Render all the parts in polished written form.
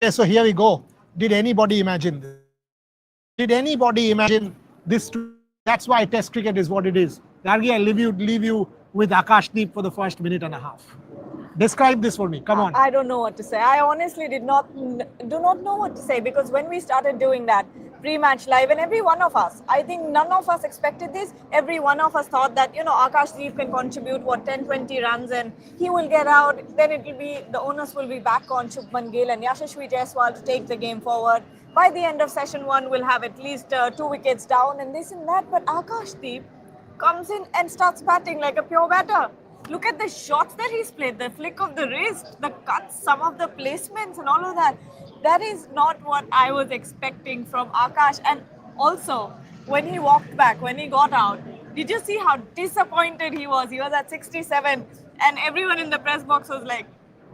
Okay, so here we go. Did anybody imagine this? Did anybody imagine this? That's why Test cricket is what it is. Gargi, I leave you with Akash Deep for the first minute and a half. Describe this for me. Come on. I don't know what to say. I honestly do not know what to say, because when we started doing that pre-match live, and every one of us, I think none of us expected this. Every one of us thought that, Akash Deep can contribute 10-20 runs and he will get out. Then it will be, the onus will be back on Shubman Gill and Yashasvi Jaiswal to take the game forward. By the end of session 1, we'll have at least 2 wickets down and this and that. But Akash Deep comes in and starts batting like a pure batter. Look at the shots that he's played, the flick of the wrist, the cuts, some of the placements and all of that. That is not what I was expecting from Akash. And also, when he walked back, when he got out, did you see how disappointed he was? He was at 67 and everyone in the press box was like,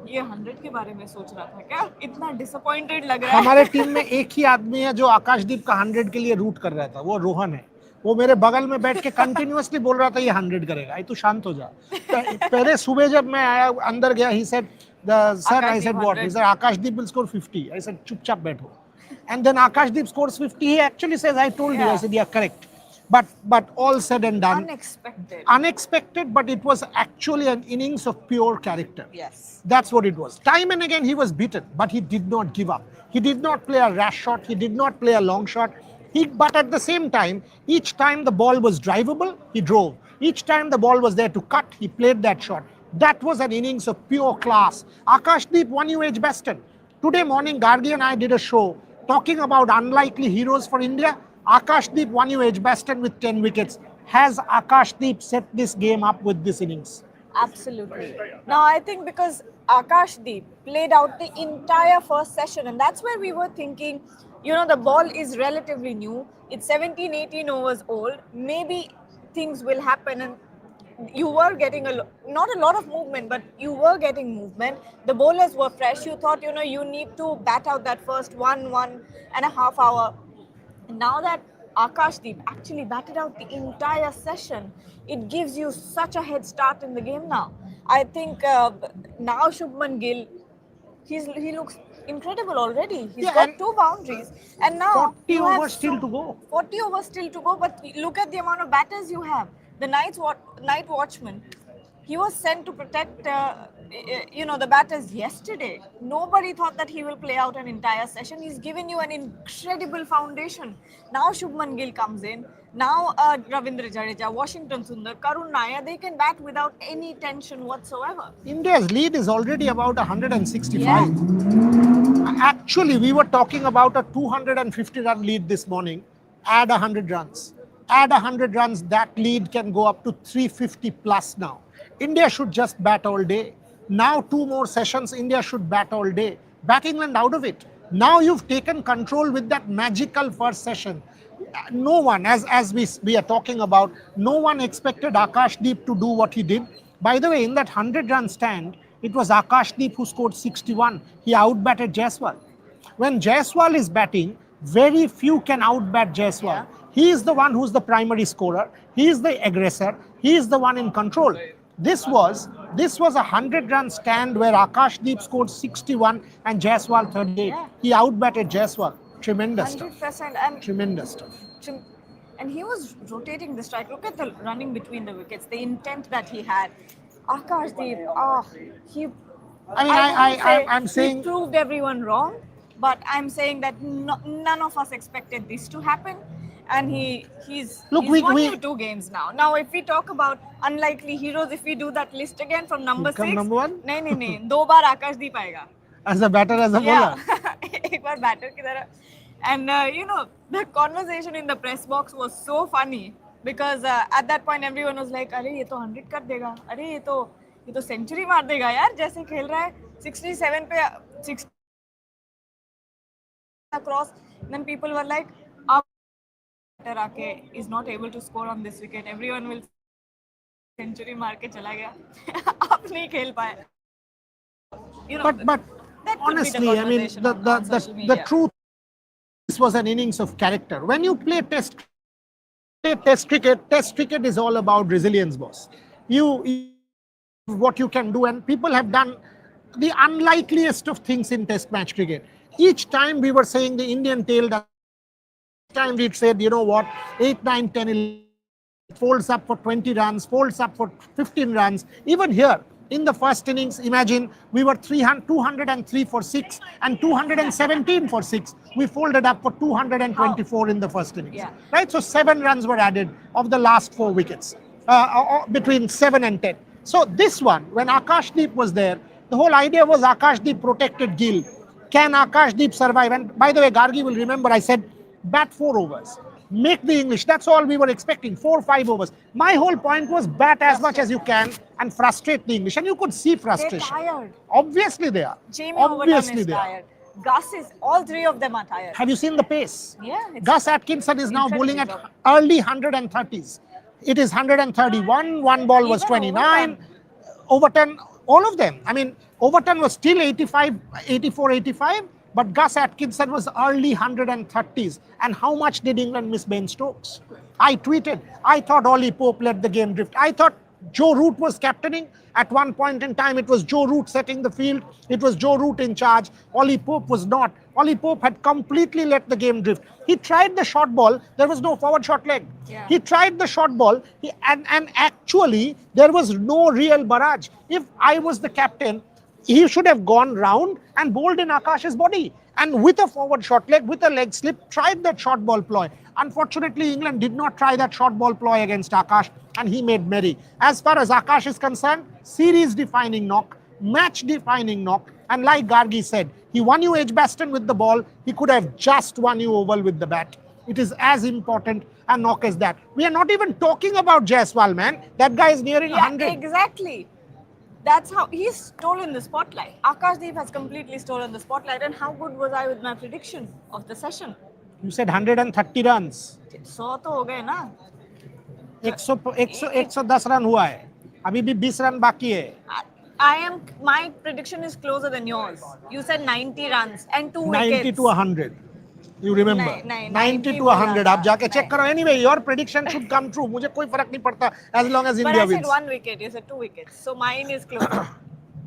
ये 100 के बारे में सोच रहा था क्या? इतना disappointed लग रहा है. हमारे टीम में एक ही आदमी है जो आकाशदीप का 100 के लिए रूट कर रहा था, वो रोहन है. वो मेरे बगल में बैठ के कंटिन्यूअसली बोल रहा था ये 100 करेगा. तू शांत हो जा. पहले सुबह जब मैं आया अंदर गया, he said, sir, I said what? He said Akashdeep will score 50. I said चुपचाप बैठो. And then Akashdeep scores 50. He actually says, I told you. I said, yeah, correct. But all said and done, unexpected, but it was actually an innings of pure character. Yes, that's what it was. Time and again he was beaten, but he did not give up. He did not play a rash shot. He did not play a long shot. But at the same time, each time the ball was drivable, he drove. Each time the ball was there to cut, he played that shot. That was an innings of pure class. Akashdeep won you age Beston. Today morning, Gargi and I did a show talking about unlikely heroes for India. Akashdeep won you age Beston with 10 wickets. Has Akashdeep set this game up with this innings? Absolutely. Now, I think because Akashdeep played out the entire first session, and that's where we were thinking, the ball is relatively new. It's 17, 18 overs old. Maybe things will happen, and you were getting not a lot of movement, but you were getting movement. The bowlers were fresh. You thought, you need to bat out that first 1.5 hour. And now that Akashdeep actually batted out the entire session, it gives you such a head start in the game now. I think now Shubman Gill, he looks incredible already. He's got 2 boundaries. And now 40 overs still to go. 40 overs still to go, but look at the amount of batters you have. The night watchman, he was sent to protect, the batters yesterday. Nobody thought that he will play out an entire session. He's given you an incredible foundation. Now Shubman Gill comes in. Now Ravindra Jadeja, Washington Sundar, Karun Nair, they can bat without any tension whatsoever. India's lead is already about 165. Actually, we were talking about a 250-run lead this morning. Add 100 runs. Add 100 runs, that lead can go up to 350 plus now. India should just bat all day. Now 2 more sessions, India should bat all day. Back England out of it. Now you've taken control with that magical first session. No one, as we are talking about, no one expected Akashdeep to do what he did. By the way, in that 100-run stand, it was Akashdeep who scored 61. He outbatted Jaiswal. When Jaiswal is batting, very few can outbat Jaiswal. Yeah. He is the one who's the primary scorer. He is the aggressor. He is the one in control. This was a 100-run stand where Akashdeep scored 61 and Jaiswal 38. Yeah. He outbatted Jaiswal. Tremendous 100%. stuff. And tremendous stuff. And he was rotating the strike. Look at the running between the wickets, the intent that he had. Akashdeep, I'm saying he proved everyone wrong, but I'm saying that none of us expected this to happen. And he's won you 2 games now. Now, if we talk about unlikely heroes, if we do that list again from number 6, number 1? No. 2 baar Akashdeep aayega. As a batter, as a bowler. Ek baar batter ki tarah. And the conversation in the press box was so funny because at that point everyone was like, "Arey, ye to 100 kar dega. Arey, ye to century maar dega yaar. Jaise khel raha hai 67 pe 60 across." Then people were like, is not able to score on this wicket. Everyone will century मार के चला गया. आप नहीं खेल पाए. But honestly, I mean, the truth, this was an innings of character. When you play test cricket is all about resilience, boss. What you can do, and people have done the unlikeliest of things in test match cricket. Each time we were saying the Indian tail, time we said, you know what, 8, 9, 10, 11, folds up for 20 runs, folds up for 15 runs. Even here, in the first innings, imagine we were 203 for 6 and 217 for 6. We folded up for 224 in the first innings. Yeah. Right? So 7 runs were added of the last 4 wickets, between 7 and 10. So this one, when Akash Deep was there, the whole idea was Akash Deep protected Gill. Can Akash Deep survive? And by the way, Gargi will remember I said, bat 4 overs. Make the English. That's all we were expecting. 4 or 5 overs. My whole point was bat as much as you can and frustrate the English. And you could see frustration. They're tired. Obviously they are. Jamie Obviously is they are. tired. Gus is, all 3 of them are tired. Have you seen the pace? Yeah. Gus Atkinson is now bowling at incredible. early 130s. It is 131. One ball was Even 29. Overton, all of them. I mean, Overton was still 85, 84, 85. But Gus Atkinson was early 130s. And how much did England miss Ben Stokes? I tweeted, I thought Ollie Pope let the game drift. I thought Joe Root was captaining. At one point in time, it was Joe Root setting the field. It was Joe Root in charge. Ollie Pope was not. Ollie Pope had completely let the game drift. He tried the short ball. There was no forward short leg. Yeah. He tried the short ball. And actually, there was no real barrage. If I was the captain, he should have gone round and bowled in Akash's body. And with a forward short leg, with a leg slip, tried that short ball ploy. Unfortunately, England did not try that short ball ploy against Akash, and he made merry. As far as Akash is concerned, series-defining knock, match-defining knock, and like Gargi said, he won you Edgbaston with the ball, he could have just won you Oval with the bat. It is as important a knock as that. We are not even talking about Jaiswal, man. That guy is nearing 100. Exactly. That's how he's stolen the spotlight. Akash Deep has completely stolen the spotlight. And how good was I with my prediction of the session? You said 130 runs. 100 तो हो गए ना? 110 run हुआ है. अभी भी 20 run बाकी है. My prediction is closer than yours. You said 90 runs and 2 90 wickets. to 100. You remember? 90 to 100. आप जाके check करो. Anyway, your prediction should come true. मुझे कोई फर्क नहीं पड़ता as long as But India I said wins. 1 wicket. You said 2 wickets. So mine is closer.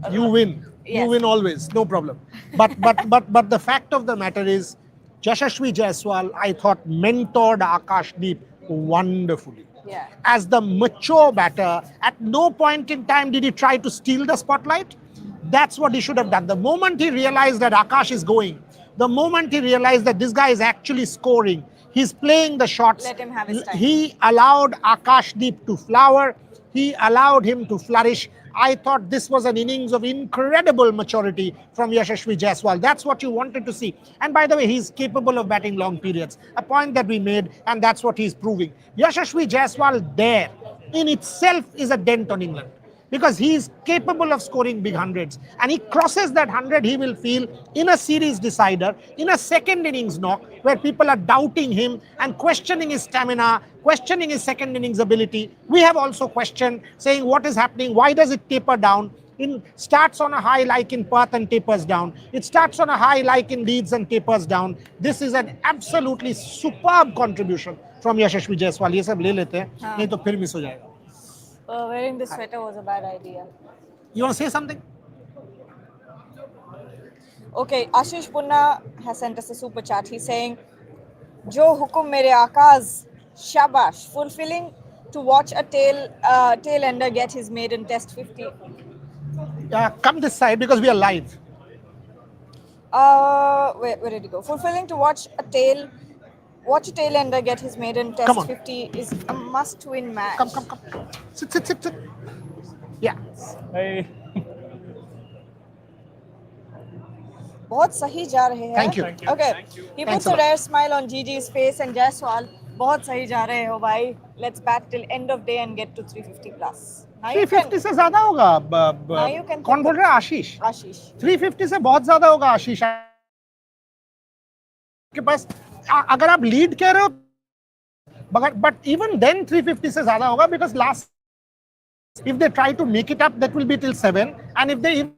You win. Yes. You win always. No problem. But the fact of the matter is, Yashasvi Jaiswal, I thought, mentored Akash Deep wonderfully. Yeah. As the mature batter, at no point in time did he try to steal the spotlight. That's what he should have done. The moment he realized that Akash is going, the moment he realized that this guy is actually scoring, he's playing the shots. Let him have his time. He allowed Akash Deep to flower. He allowed him to flourish. I thought this was an innings of incredible maturity from Yashasvi Jaiswal. That's what you wanted to see. And by the way, he's capable of batting long periods. A point that we made, and that's what he's proving. Yashasvi Jaiswal there in itself is a dent on England, because he is capable of scoring big hundreds. And he crosses that 100, he will feel, in a series decider, in a second innings knock, where people are doubting him and questioning his stamina, questioning his second innings ability. We have also questioned, saying what is happening, why does it taper down? It starts on a high like in Perth and tapers down. It starts on a high like in Leeds and tapers down. This is an absolutely superb contribution from Yashasvi Jaiswal. ये सब ले लेते हैं, नहीं तो फिर miss हो जाएगा. Wearing this sweater was a bad idea. You want to say something? Okay, Ashish Punna has sent us a super chat. He's saying, Jo hukum mere Akaz, shabash, fulfilling to watch a tail ender get his maiden test 50. Come this side because we are live. Where did he go? Fulfilling to watch a tail ender get his maiden test 50 is a must-win match. Come. Sit. Yeah. Hey. बहुत सही जा रहे हैं. Thank you. Okay. Thank you. He Thanks puts a a lot. rare smile on Gigi's face and Jaiswal. बहुत सही जा रहे हो भाई. Let's bat till end of day and get to 350 plus. Now you 350 can, से ज्यादा होगा. Now you can कौन बोल रहा है? आशीष. Ashish. 350 से बहुत ज्यादा होगा आशीष के पास. अगर आप लीड कह रहे हो, but even then 350 से ज्यादा होगा, because last, if they try to make it up, that will be till 7, and if they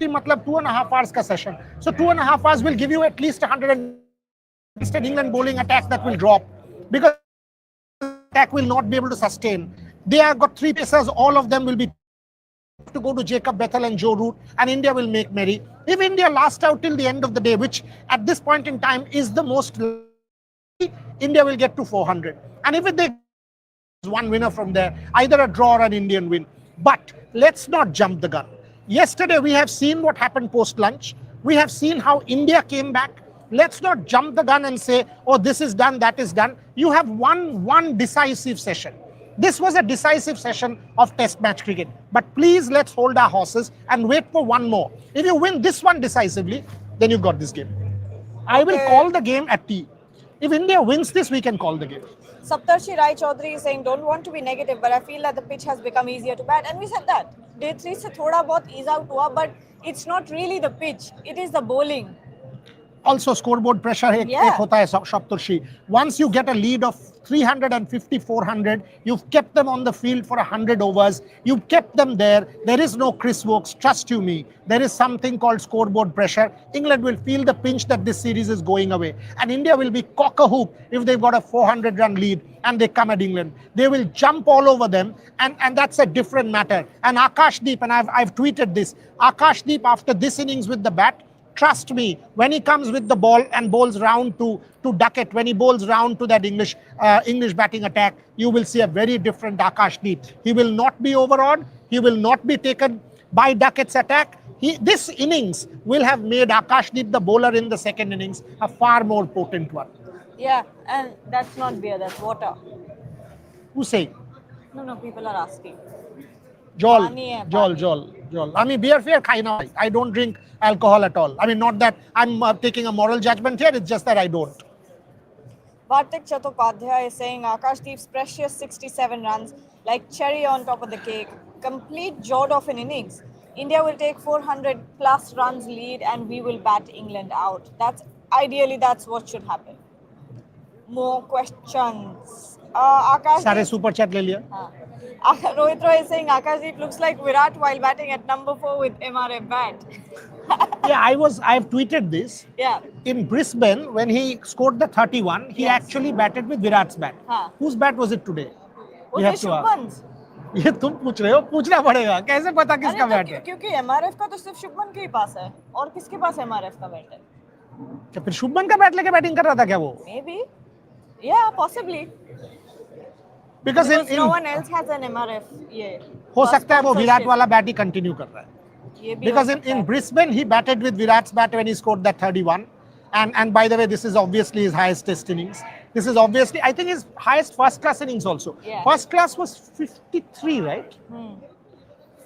मतलब 2.5 hours का session, so 2.5 hours will give you at least 100. Instead, England bowling attack that will drop, because attack will not be able to sustain. They have got 3 pacers, all of them will be to go to Jacob Bethel and Joe Root, and India will make merry. If India lasts out till the end of the day, which at this point in time is the most likely, India will get to 400. And if they one winner from there, either a draw or an Indian win. But let's not jump the gun. Yesterday, we have seen what happened post-lunch. We have seen how India came back. Let's not jump the gun and say, oh, this is done, that is done. You have won one decisive session. This was a decisive session of test match cricket. But please, let's hold our horses and wait for one more. If you win this one decisively, then you've got this game. I will call the game at tea. If India wins this, we can call the game. Saptarshi Rai Chaudhary is saying, don't want to be negative, but I feel that the pitch has become easier to bat. And we said that. Day 3 se thoda bahut ease out hua, but it's not really the pitch. It is the bowling. Also, scoreboard pressure ek hota hai, Saptarshi. Once you get a lead of 350, 400, you've kept them on the field for 100 overs. You've kept them there. There is no Chris Wokes, trust you me. There is something called scoreboard pressure. England will feel the pinch that this series is going away. And India will be cock-a-hoop if they've got a 400-run lead and they come at England. They will jump all over them, and that's a different matter. And Akash Deep, and I've tweeted this, Akash Deep after this innings with the bat, trust me, when he comes with the ball and bowls round to Duckett, when he bowls round to that English batting attack, you will see a very different Akash Deep. He will not be overawed. He will not be taken by Duckett's attack. This innings will have made Akash Deep, the bowler in the second innings, a far more potent one. Yeah, and that's not beer, that's water. Who's saying? No, people are asking. Jol. I mean, beer fair, I don't drink alcohol at all. I mean, not that I'm taking a moral judgment here, it's just that I don't. Bartik Chattopadhyay is saying Akash Deep's precious 67 runs, like cherry on top of the cake. Complete jawed off an innings. India will take 400 plus runs lead and we will bat England out. Ideally, that's what should happen. More questions. Akash Sare super chat le liya. Rohit Roy is saying Akash Deep looks like Virat while batting at number 4 with MRF bat. Yeah, I've tweeted this. Yeah. In Brisbane, when he scored the 31, he actually batted with Virat's bat. Whose bat was it today? Was it Shubman's? ये तुम पूछ रहे हो, पूछना पड़ेगा, कैसे पता किसका बैट है? क्योंकि MRF का तो सिर्फ शुभमन के ही पास है, और किसके पास MRF का बैट है? तो फिर शुभमन का बैट लेके बैटिंग कर रहा था क्या वो? Maybe, yeah, possibly. Because no one else has an MRF. ये हो सकता है वो विराट वाला बैट ही कंटिन्यू कर रहा है. Because in Brisbane he batted with Virat's bat when he scored that 31. And by the way, this is obviously his highest test innings. This is obviously, I think, his highest first class innings also. Yeah. First class was 53, right?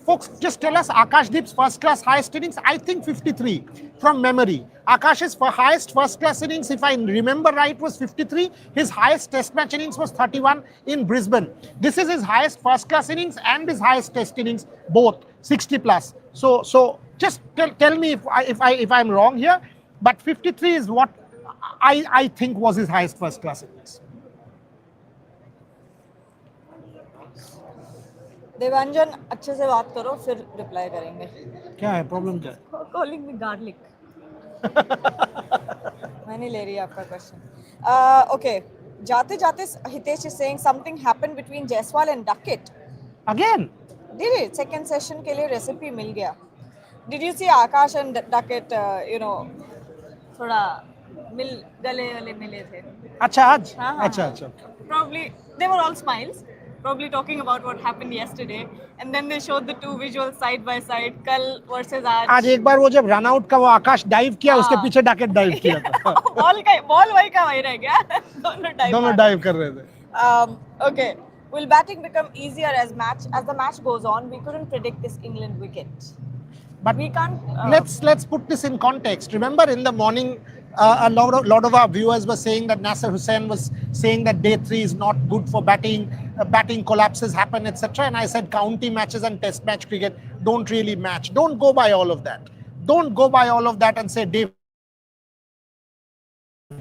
Folks, just tell us Akash Deep's first class highest innings. I think 53 from memory. Akash's highest first class innings, if I remember right, was 53. His highest test match innings was 31 in Brisbane. This is his highest first class innings and his highest test innings, both 60 plus. So just tell me if I'm wrong here. But 53 is what I think was his highest first class innings. Devanjan अच्छे से बात करो फिर reply करेंगे. क्या है problem क्या है? Calling me garlic. मैं नहीं ले रही आपका क्वेश्चन. Okay. जाते जाते Hitesh is saying something happened between Jaiswal and Duckett. Again? Did it? Second session के लिए recipe मिल गया. Did you see Akash and Duckett, थोड़ा गले मिले थे. अच्छा आज? अच्छा. Probably they were all smiles. Probably talking about what happened yesterday, and then they showed the two visuals side by side. कल versus आज एक बार वो जब रन आउट का वो आकाश डाइव किया, उसके पीछे डकेट डाइव किया था. बॉल वही का वही रह गया. दोनों डाइव कर रहे थे. Okay. Will batting become easier as the match goes on? We couldn't predict this England wicket. But we can't. Let's put this in context. Remember, in the morning, a lot of our viewers were saying that Nasser Hussain was saying that day 3 is not good for batting. Batting collapses happen, etc. And I said county matches and test match cricket don't really match. Don't go by all of that. Don't go by all of that and say day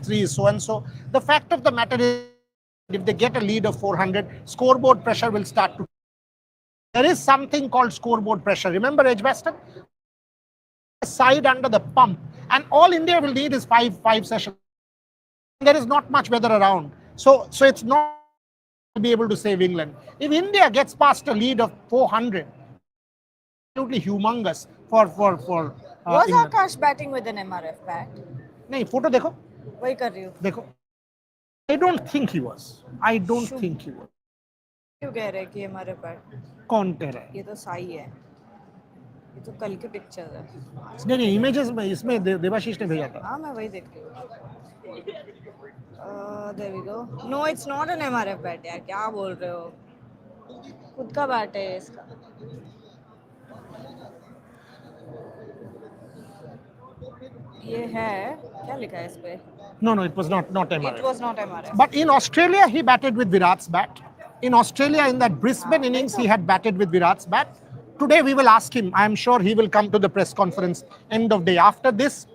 3 is so and so. The fact of the matter is, if they get a lead of 400, scoreboard pressure will start to. There is something called scoreboard pressure. Remember Edgbaston? Side under the pump, and all India will need is five sessions. There is not much weather around, so it's not to be able to save England. If India gets past a lead of 400, absolutely humongous for Was England. Akash batting with an MRF bat? नहीं photo देखो वही कर रही हूँ. देखो. I don't think he was. I don't Shubh. think he was. क्यों कह रहे हैं कि MRF bat? कौन कह रहा है? ये तो साई है. ये तो कल के पिक्चर है. नहीं इमेजेस में इसमें देवाशीष ने भेजा था. हाँ मैं वही देख रही हूँ. There we go. No, it's not an MRF bat यार. क्या बोल रहे हो? खुद का बैट है इसका. ये है क्या लिखा है इस पे? No, it was not MRF. It was not MRF. But in Australia, he batted with Virat's bat. In Australia, in that Brisbane innings, he had batted with Virat's bat. Today, we will ask him. I am sure he will come to the press conference end of day. After this,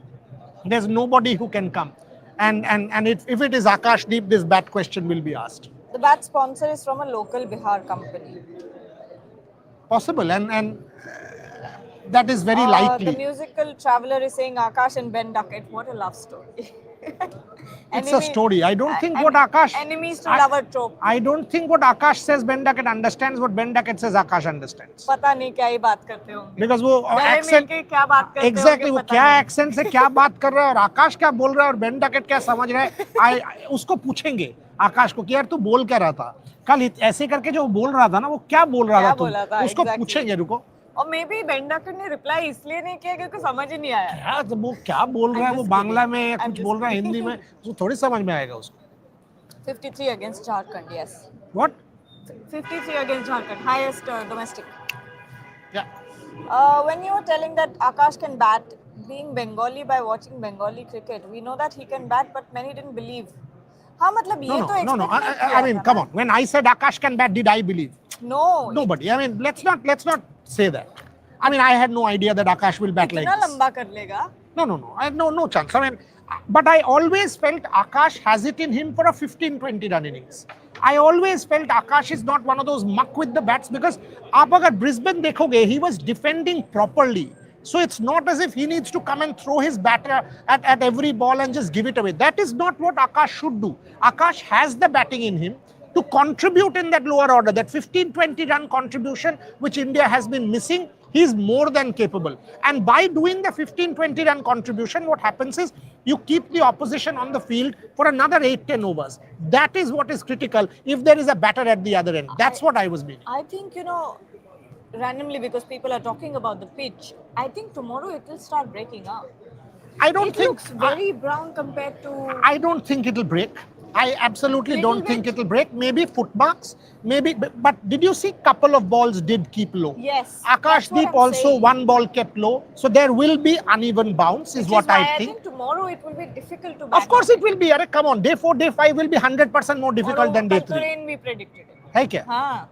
there's nobody who can come. And if it is Akash Deep, this bat question will be asked. The bat sponsor is from a local Bihar company. Possible, and that is very likely. The musical traveler is saying Akash and Ben Duckett. What a love story. It's a story. I don't think what Akash... Enemies to lover trope. I don't think what Akash says Ben Duckett understands, what Ben Duckett says Akash understands. पता नहीं क्या ही बात करते होंगे. Because वो accent... क्या बात करते Exactly, वो क्या accent से क्या बात कर रहा है और आकाश क्या बोल रहा है और Ben Duckett क्या समझ रहा है. उसको पूछेंगे आकाश को कि यार तू बोल क्या रहा था कल ऐसे करके जो बोल रहा था ना वो क्या बोल रहा था उसको पूछेंगे. रुको. और मे बी Ben Duckett ने रिप्लाई इसलिए नहीं किया क्योंकि समझ ही नहीं आया. क्या तो वो क्या बोल रहा है वो बांग्ला में या कुछ बोल रहा है हिंदी में तो थोड़ी समझ में आएगा उसको. 53 against Jharkhand, yes. What? 53 against Jharkhand, highest domestic. Yeah. When you were telling that Akash can bat, being Bengali by watching Bengali cricket, we know that he can bat, but many didn't believe. हाँ मतलब ये तो no. I mean, come on. When I said Akash can bat, did I believe? No. Nobody. I mean, let's not say that. I mean, I had no idea that Akash will bat like this. इतना लंबा कर लेगा? No. I have no chance. I mean, but I always felt Akash has it in him for a 15-20 run innings. I always felt Akash is not one of those muck with the bats because आप अगर Brisbane देखोगे, he was defending properly. So it's not as if he needs to come and throw his batter at every ball and just give it away. That is not what Akash should do. Akash has the batting in him to contribute in that lower order. That 15-20 run contribution which India has been missing, he is more than capable. And by doing the 15-20 run contribution, what happens is you keep the opposition on the field for another 8-10 overs. That is what is critical if there is a batter at the other end. That's what I was meaning. I think, randomly because people are talking about the pitch, I think tomorrow it will start breaking up. I don't think... It looks very brown compared to... I don't think it will break. I absolutely don't think it will break. Maybe footmarks, maybe. But did you see couple of balls did keep low? Yes. Akash Deep also one ball kept low. So there will be uneven bounce is what I think. I think tomorrow it will be difficult to bat. Of course it will be. Come on. Day 4, day 5 will be 100% more difficult than day 3. Rain we predicted. है क्या? हाँ.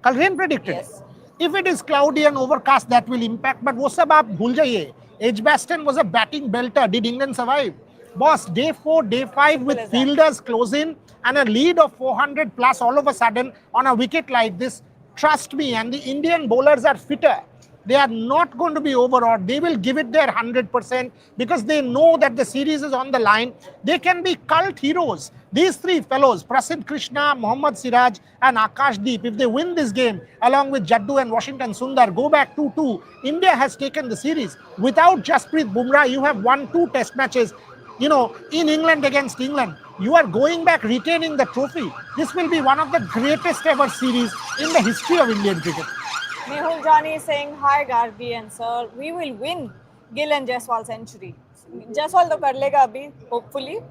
कल rain predicted. Yes. If it is cloudy and overcast, that will impact. But वो सब आप भूल जाइए. Edgbaston was a batting belter. Did England survive? Boss, day 4, day 5 with fielders close in and a lead of 400 plus all of a sudden on a wicket like this, trust me, and the Indian bowlers are fitter. They are not going to be overawed. They will give it their 100% because they know that the series is on the line. They can be cult heroes. These three fellows, Prasidh Krishna, Mohammad Siraj and Akash Deep, if they win this game along with Jaddu and Washington Sundar, go back 2-2, India has taken the series. Without Jasprit Bumrah, you have won 2 test matches. In England against England, you are going back retaining the trophy. This will be one of the greatest ever series in the history of Indian cricket. Mehul Jani is saying, hi Garbi and sir, we will win Gill and Jaiswal century. Jaiswal तो कर लेगा अभी, hopefully.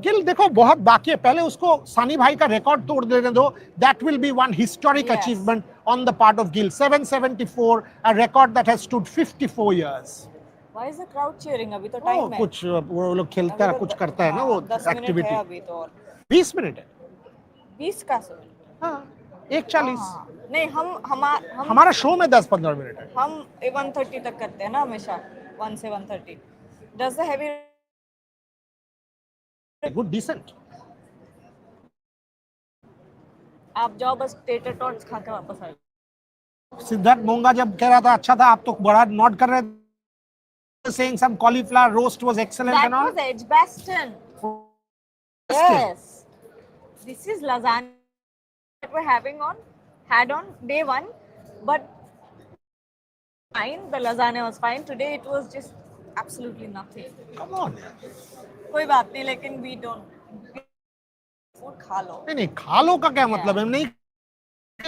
Gill देखो बहुत बाकी है. पहले उसको सानी भाई का रिकॉर्ड तोड़ देने दो. That will be one historic achievement on the part of Gill. 774, a record that has stood 54 years. Why is the crowd cheering? अभी तो टाइम है. कुछ वो लोग खेलता है, कुछ करता है ना वो एक्टिविटी. 10 मिनट है अभी तो और. 20 मिनट है. 20 का समय. हाँ, 1:40. नहीं हमारा शो में 10-15 मिनट है. हम 1:30 तक करते हैं ना हमेशा. 1 से 1:30. Does the heavy good decent. आप जाओ बस टेटर टॉट्स खा के वापस आ जाओ. सिद्धार्थ मोंगा जब कह रहा था अच्छा था, आप तो बड़ा नोट कर रहे थे. Saying some cauliflower roast was excellent and all. That was Edgbaston. Yes. This is lasagna that we're had on day 1, but fine. The lasagna was fine. Today it was just absolutely nothing. Come on. कोई बात नहीं, लेकिन we don't food खा लो. नहीं खा लो का क्या Yeah. मतलब है?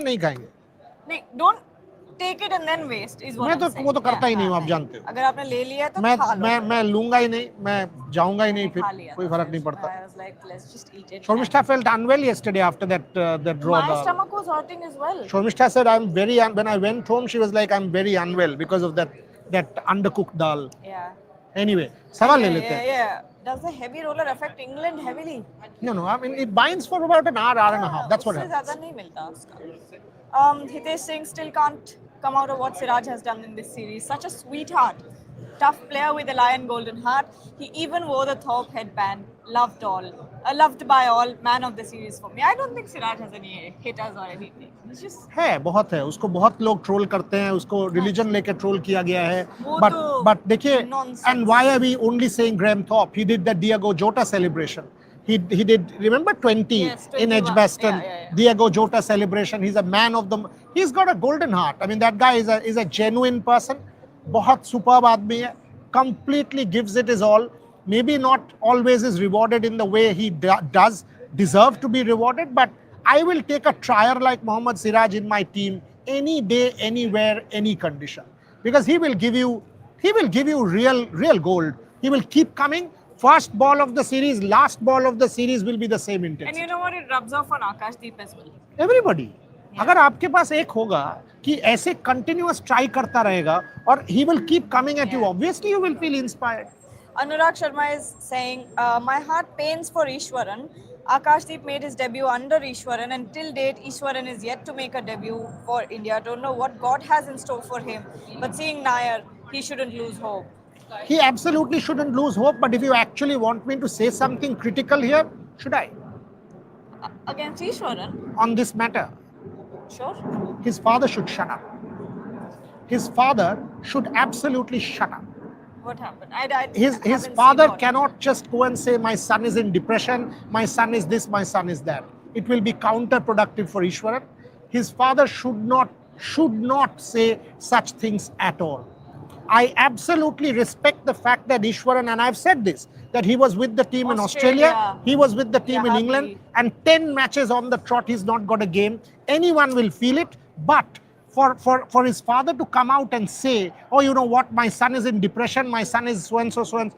नहीं खाएंगे. नहीं, don't take it and then waste is what मैं I'm तो saying. वो तो करता ही नहीं हूँ, आप नहीं. जानते हो. अगर आपने ले लिया तो खा लो. मैं लूंगा ही नहीं, मैं जाऊंगा ही नहीं, फिर खा लिया कोई था फर्क फिर. नहीं पड़ता. I was like, let's just eat it. Shormishta felt unwell yesterday after that draw. My stomach was hurting as well. Shormishta said, when I went home, she was like, I'm very unwell because of that undercooked dal. Yeah. Anyway, सवाल ले लेते हैं. Yeah. Does the heavy roller affect England heavily? No, I mean, it binds for about an hour and a half. That's what उससे happens. ज़्यादा नहीं मिलता उसका. Hitesh Singh still can't come out of what Siraj has done in this series. Such a sweetheart. Tough player with a lion golden heart. He even wore the Thorpe headband. Loved by all. Man of the series for me. I don't think Siraj has any haters or anything. He's just है, बहुत है. उसको बहुत लोग troll करते हैं. उसको religion लेके ट्रोल किया गया है. वो But तो देखिए, nonsense. and why are we only saying Graham Thorpe? He did the Diego Jota celebration. He did, remember 20 Yes, in 21. Edgbaston, Yeah. Diego Jota celebration. He's a man of the. He's got a golden heart. I mean, that guy is a genuine person. बहुत superb आदमी है. Completely gives it his all. Maybe not always is rewarded in the way he does deserve to be rewarded, but I will take a trier like Mohammad Siraj in my team any day, anywhere, any condition, because he will give you real gold. He will keep coming. First ball of the series, last ball of the series will be the same intensity. And you know what? It rubs off on Akash Deep as well. Everybody. अगर आपके पास एक होगा कि ऐसे continuous try करता रहेगा और he will keep coming at you, obviously you will feel inspired. Anurag Sharma is saying, my heart pains for Ishwaran. Akash Deep made his debut under Ishwaran, and till date, Ishwaran is yet to make a debut for India. Don't know what God has in store for him, but seeing Nair, he shouldn't lose hope. He absolutely shouldn't lose hope, but if you actually want me to say something critical here, should I? Against Ishwaran? On this matter, Sure. his father should shut up. His father should absolutely shut up. What happened? His father cannot just go and say, my son is in depression, my son is this, my son is that. It will be counterproductive for Ishwaran. His father should not say such things at all. I absolutely respect the fact that Ishwaran, and I've said this, that he was with the team in Australia, he was with the team in England, and 10 matches on the trot, he's not got a game. Anyone will feel it, but for his father to come out and say, oh, you know what, my son is in depression, my son is so-and-so, so-and-so.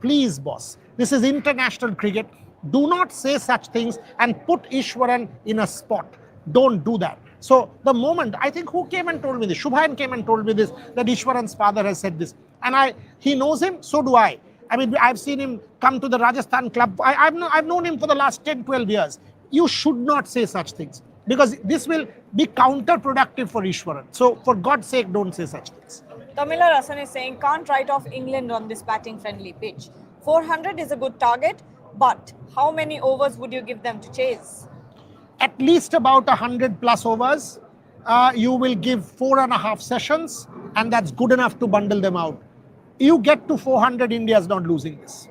Please, boss, this is international cricket. Do not say such things and put Ishwaran in a spot. Don't do that. So the moment, I think who came and told me this? Shubhayan came and told me this, that Ishwaran's father has said this. And he knows him, so do I. I mean, I've seen him come to the Rajasthan club. I've known him for the last 10, 12 years. You should not say such things, because this will be counterproductive for Ishwaran. So for God's sake, don't say such things. Tamila Rasan is saying, can't write off England on this batting friendly pitch. 400 is a good target, but how many overs would you give them to chase? At least about 100 plus overs. You will give 4.5 sessions, and that's good enough to bundle them out. You get to 400, India's not losing this.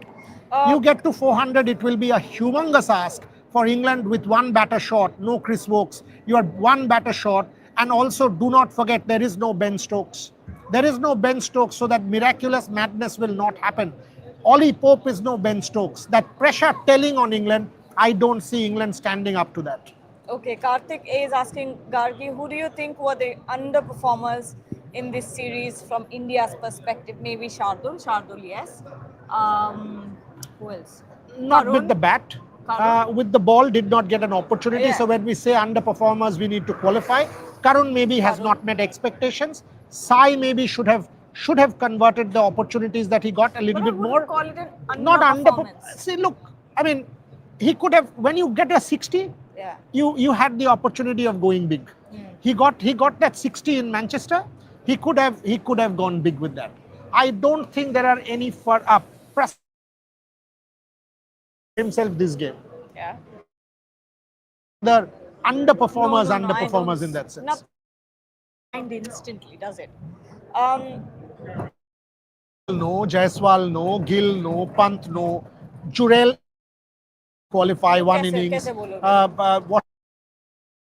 You get to 400, it will be a humongous ask for England with one batter short, no Chris Wokes. You are one batter short, and also do not forget there is no Ben Stokes. There is no Ben Stokes, so that miraculous madness will not happen. Ollie Pope is no Ben Stokes. That pressure telling on England, I don't see England standing up to that. Okay, Karthik A is asking Gargi, who do you think were the underperformers in this series from India's perspective? Maybe Shardul, yes. Who else? Not Karun? with the bat. With the ball, did not get an opportunity. Yeah. So when we say underperformers, we need to qualify. Karun maybe has not met expectations. Sai maybe should have converted the opportunities that he got a little bit more. Call it an Not underperformance. See, look, I mean, he could have, when you get a 60, you had the opportunity of going big. He got that 60 in Manchester. He could have gone big with that. I don't think there are any for himself this game. Yeah. The underperformers No, in that sense. Not mind instantly, does it? No, Jaiswal no, Gill no, Pant no, Jurel qualify one innings. What we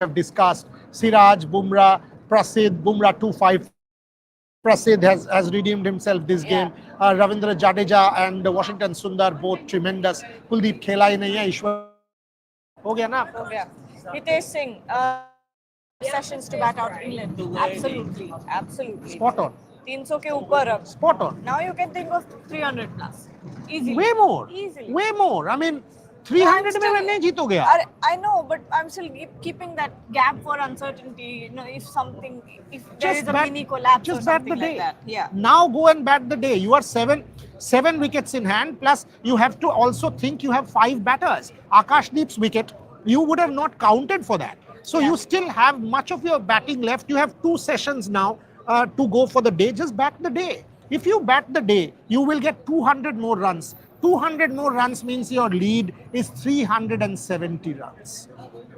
have discussed, Siraj, Bumrah, Prasidh, Bumrah 2-5 Prasidh has redeemed himself this game. Ravindra Jadeja and Washington Sundar both tremendous. Kuldeep khela hi nahi hai. Ishwar ho gaya na हो आपका? गया. Hitesh Singh, sessions to bat out England. Absolutely, absolutely. Spot on. 300 के ऊपर अब. Spot on. Now you can think of 300 plus. Easily. Way more. Easily. Way more. I mean, 300 में मैं नहीं जीतोगे यार. I know, but I'm still keeping that gap for uncertainty. You know, if there is a mini collapse or something like that. Yeah. Now go and bat the day. You are seven wickets in hand. Plus, you have to also think you have 5 batters. Akash Deep's wicket, you would have not counted for that. So you still have much of your batting left. You have 2 sessions now to go for the day. Just bat the day. If you bat the day, you will get 200 more runs. 200 more runs means your lead is 370 runs.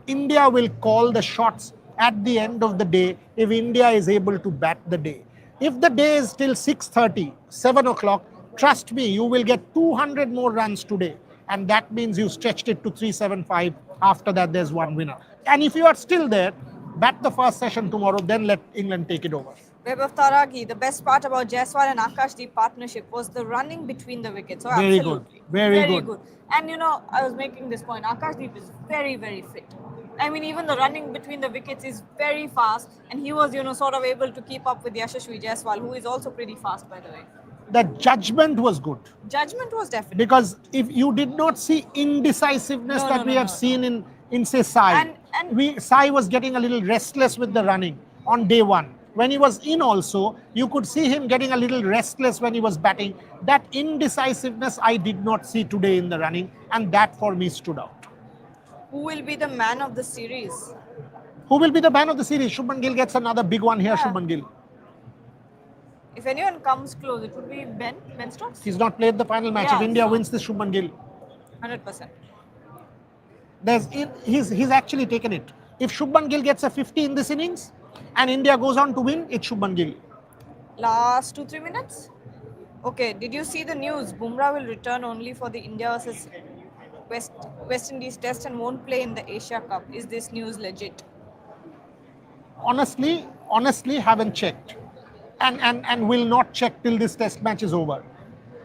India will call the shots at the end of the day if India is able to bat the day. If the day is till 6:30, 7 o'clock, trust me, you will get 200 more runs today. And that means you stretched it to 375. After that, there's one winner. And if you are still there, bat the first session tomorrow, then let England take it over. Vaibhav Taragi, the best part about Jaiswal and Akash Deep partnership was the running between the wickets. So Very absolutely. good. Very good. And you know, I was making this point. Akash Deep is very, very fit. I mean, even the running between the wickets is very fast. And he was, you know, sort of able to keep up with Yashasvi Jaiswal, who is also pretty fast, by the way. The judgment was good. Judgment was definitely. Because if you did not see indecisiveness we have seen in say Sai. Sai was getting a little restless with the running on day 1. When he was in also, you could see him getting a little restless when he was batting. That indecisiveness I did not see today in the running, and that for me stood out. Who will be the man of the series? Who will be the man of the series? Shubman Gill gets another big one here, Shubman Gill. If anyone comes close, it would be Ben Stokes. He's not played the final match. If India wins this, Shubman Gill. 100%. He's actually taken it. If Shubman Gill gets a 50 in this innings, and India goes on to win, it's Shubman Gill. Last 2-3 minutes? Okay, did you see the news? Bumrah will return only for the India versus West Indies test and won't play in the Asia Cup. Is this news legit? Honestly, haven't checked. And will not check till this test match is over.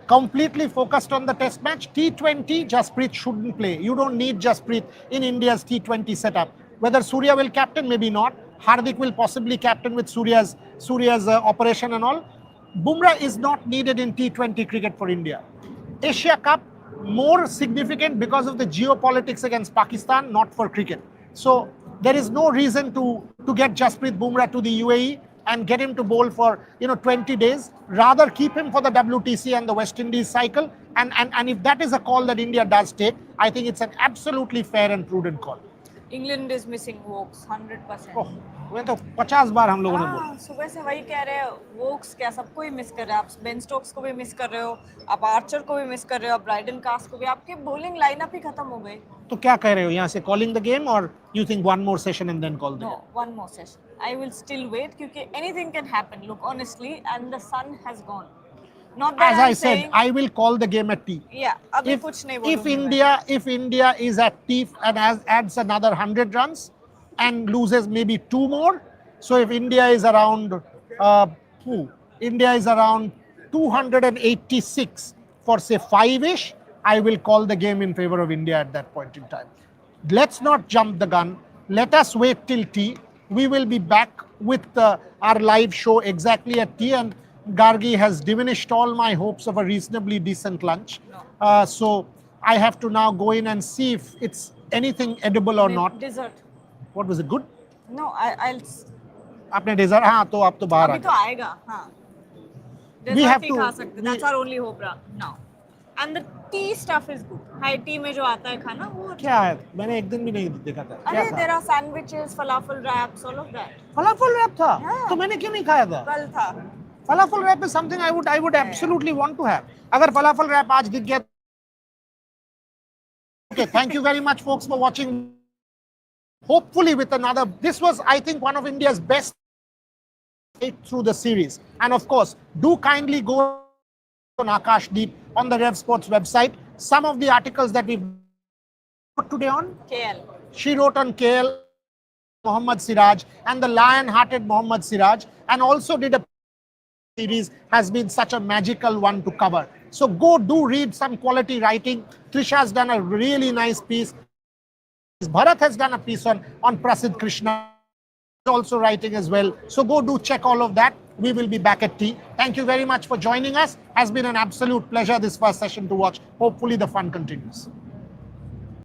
Completely focused on the test match. T20, Jasprit shouldn't play. You don't need Jasprit in India's T20 setup. Whether Surya will captain, maybe not. Hardik will possibly captain with Surya's operation and all. Bumrah is not needed in T20 cricket for India. Asia Cup, more significant because of the geopolitics against Pakistan, not for cricket. So there is no reason to get Jasprit Bumrah to the UAE and get him to bowl for 20 days. Rather keep him for the WTC and the West Indies cycle. And if that is a call that India does take, I think it's an absolutely fair and prudent call. England is missing Wokes 100%. Oh, वो तो 50 बार हम लोगों ने बोला. सुबह से वही कह रहे हो. Wokes क्या सबको ही मिस कर रहे हो. आप बेन स्टोक्स को भी मिस कर रहे हो. आप आर्चर को भी मिस कर रहे हो. ब्राइडन कास्ट को भी. आपकी बॉलिंग लाइनअप ही खत्म हो गई. तो क्या कह रहे हो यहाँ से calling the game or you think one more session and then call the game? No, one more session. I will still wait because anything can happen. Look, honestly, and the sun has gone. Not that as I said, I will call the game at tea. Yeah, अभी कुछ नहीं बोलूँगी if India is at tea and adds another 100 runs and loses maybe 2 more, so if India is around 286 for say 5-ish, I will call the game in favor of India at that point in time. Let's not jump the gun. Let us wait till tea. We will be back with our live show exactly at tea, and Gargi has diminished all my hopes of a reasonably decent lunch. So I have to now go in and see if it's anything edible or not. Dessert. What was it? Good? No, I'll. आपने dessert? हाँ तो आप तो बाहर आ अभी तो आएगा. हाँ. We have to. खा सकते. That's our only hope now. And the tea stuff is good. High tea में जो आता है खाना वो. क्या है? मैंने एक दिन भी नहीं देखा था. अरे there are sandwiches, falafel wraps, all of that. Falafel wrap था? तो मैंने क्यों नहीं खाया था? कल था. Falafel wrap is something I would absolutely want to have. अगर falafel wrap आज दिख गया. Okay, thank you very much, folks, for watching. Hopefully with another. This was, I think, one of India's best through the series. And of course, do kindly go on Akash Deep on the Rev Sports website. Some of the articles that we've put today on KL. She wrote on KL, Mohammad Siraj, and the lion-hearted Mohammad Siraj, and also did a series has been such a magical one to cover. So go do read some quality writing. Trisha has done a really nice piece. Bharat has done a piece on Prasid Krishna, also writing as well. So go do check all of that. We will be back at tea. Thank you very much for joining us. Has been an absolute pleasure this first session to watch. Hopefully the fun continues.